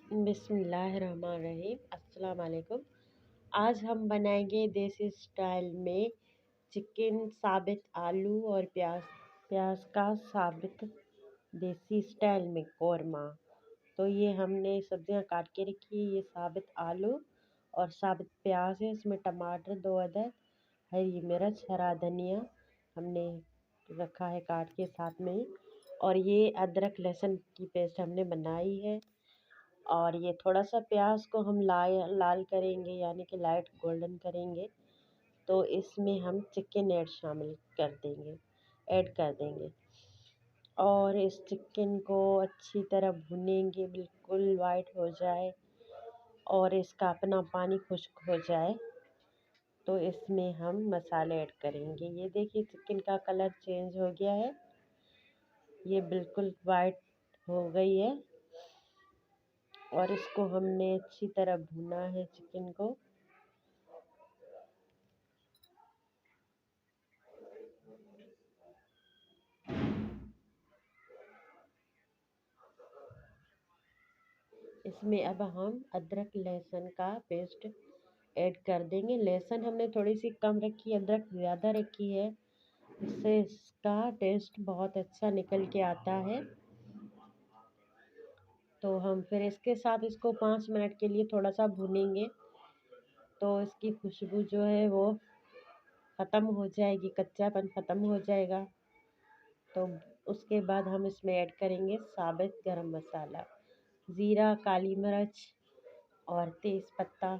बिस्मिल्लाहिर्रहमानिर्रहीम। अस्सलाम वालेकुम। आज हम बनाएंगे देसी स्टाइल में चिकन साबित आलू और प्याज प्याज का साबित देसी स्टाइल में कौरमा। तो ये हमने सब्जियां काट के रखी है। ये साबित आलू और साबित प्याज है। इसमें टमाटर 2 अदद, हरी मिर्च, हरा धनिया हमने रखा है काट के साथ में ही। और ये अदरक लहसुन की पेस्ट हमने बनाई है। और ये थोड़ा सा प्याज को हम लाल करेंगे, यानी कि लाइट गोल्डन करेंगे। तो इसमें हम चिकन ऐड कर देंगे और इस चिकन को अच्छी तरह भुनेंगे, बिल्कुल वाइट हो जाए और इसका अपना पानी खुश्क हो जाए। तो इसमें हम मसाले ऐड करेंगे। ये देखिए चिकन का कलर चेंज हो गया है, ये बिल्कुल वाइट हो गई है और इसको हमने अच्छी तरह भुना है चिकन को। इसमें अब हम अदरक लहसुन का पेस्ट ऐड कर देंगे। लहसुन हमने थोड़ी सी कम रखी है, अदरक ज़्यादा रखी है। इससे इसका टेस्ट बहुत अच्छा निकल के आता है। तो हम फिर इसके साथ इसको 5 मिनट के लिए थोड़ा सा भूनेंगे। तो इसकी खुशबू जो है वो ख़त्म हो जाएगी, कच्चापन ख़त्म हो जाएगा। तो उसके बाद हम इसमें ऐड करेंगे साबित गरम मसाला, ज़ीरा, काली मिर्च और तेज़ पत्ता,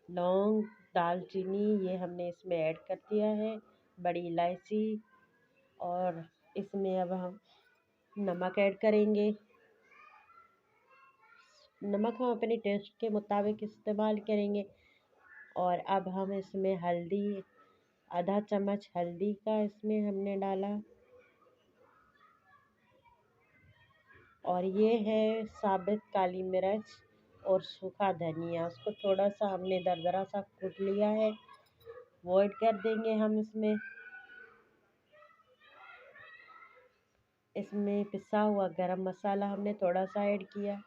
लौंग, दालचीनी, ये हमने इसमें ऐड कर दिया है, बड़ी इलायची। और इसमें अब हम नमक ऐड करेंगे। नमक हम अपने टेस्ट के मुताबिक इस्तेमाल करेंगे। और अब हम इसमें हल्दी, आधा चम्मच हल्दी का इसमें हमने डाला। और ये है साबित काली मिर्च और सूखा धनिया, उसको थोड़ा सा हमने दरदरा सा कूट लिया है, वो ऐड कर देंगे हम इसमें। इसमें पिसा हुआ गरम मसाला हमने थोड़ा सा ऐड किया।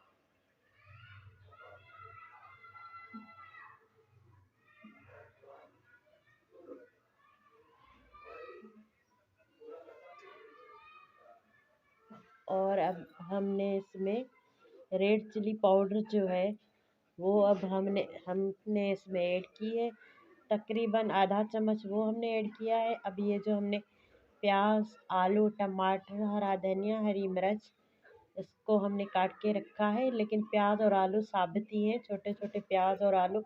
और अब हमने इसमें रेड चिली पाउडर जो है वो अब हमने इसमें ऐड की है, तकरीबन आधा चम्मच वो हमने ऐड किया है। अब ये जो हमने प्याज, आलू, टमाटर, हरा धनिया, हरी मिर्च, इसको हमने काट के रखा है। लेकिन प्याज और आलू साबित ही हैं, छोटे छोटे प्याज और आलू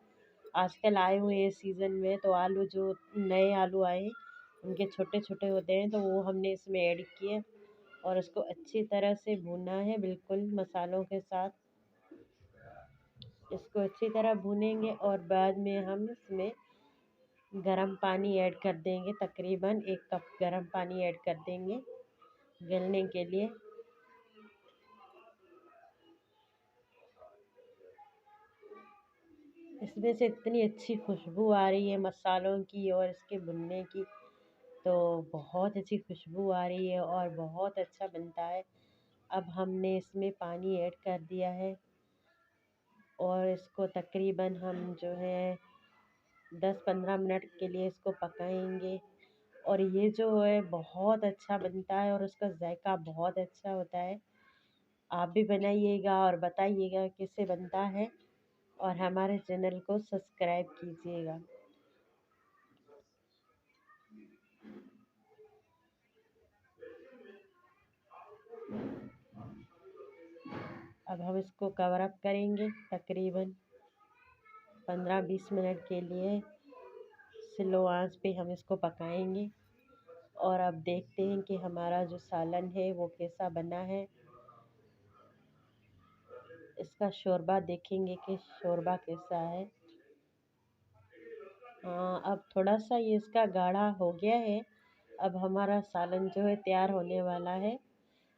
आजकल आए हुए हैं सीज़न में। तो आलू जो नए आलू आए हैं उनके छोटे छोटे होते हैं, तो वो हमने इसमें ऐड किए और उसको अच्छी तरह से भूना है, बिल्कुल मसालों के साथ। इसको अच्छी तरह भूनेंगे और बाद में हम इसमें गरम पानी ऐड कर देंगे, तकरीबन 1 कप गरम पानी ऐड कर देंगे गलने के लिए। इसमें से इतनी अच्छी खुशबू आ रही है मसालों की और इसके भुनने की, तो बहुत अच्छी खुशबू आ रही है और बहुत अच्छा बनता है। अब हमने इसमें पानी ऐड कर दिया है और इसको तकरीबन हम जो है 10-15 मिनट के लिए इसको पकाएंगे। और ये जो है बहुत अच्छा बनता है और उसका जायका बहुत अच्छा होता है। आप भी बनाइएगा और बताइएगा कैसे बनता है और हमारे चैनल को सब्सक्राइब कीजिएगा। अब हम इसको कवर अप करेंगे, तकरीबन 15-20 मिनट के लिए स्लो आंच पे हम इसको पकाएंगे। और अब देखते हैं कि हमारा जो सालन है वो कैसा बना है। इसका शोरबा देखेंगे कि शोरबा कैसा है। हाँ, अब थोड़ा सा ये इसका गाढ़ा हो गया है। अब हमारा सालन जो है तैयार होने वाला है।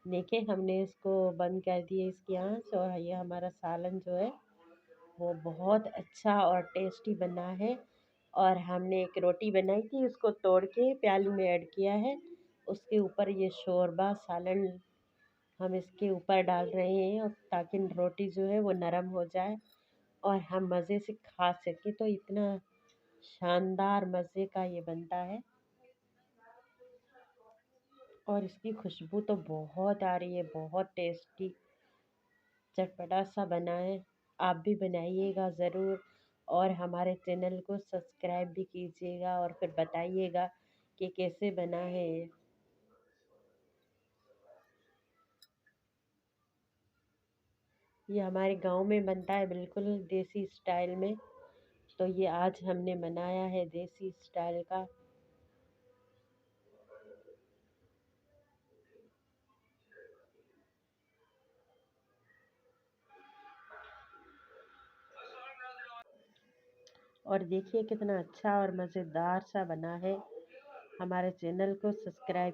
देखिए हमने इसको बंद कर दिया इसकी आंच और ये हमारा सालन जो है वो बहुत अच्छा और टेस्टी बना है। और हमने एक रोटी बनाई थी, उसको तोड़ के प्याली में ऐड किया है, उसके ऊपर ये शोरबा सालन हम इसके ऊपर डाल रहे हैं और ताकि रोटी जो है वो नरम हो जाए और हम मज़े से खा सकें। तो इतना शानदार मज़े का ये बनता है और इसकी खुशबू तो बहुत आ रही है, बहुत टेस्टी चटपटा सा बना है। आप भी बनाइएगा ज़रूर और हमारे चैनल को सब्सक्राइब भी कीजिएगा और फिर बताइएगा कि कैसे बना है ये। ये हमारे गांव में बनता है बिल्कुल देसी स्टाइल में। तो ये आज हमने बनाया है देसी स्टाइल का। और देखिए कितना अच्छा और मज़ेदार सा बना है। हमारे चैनल को सब्सक्राइब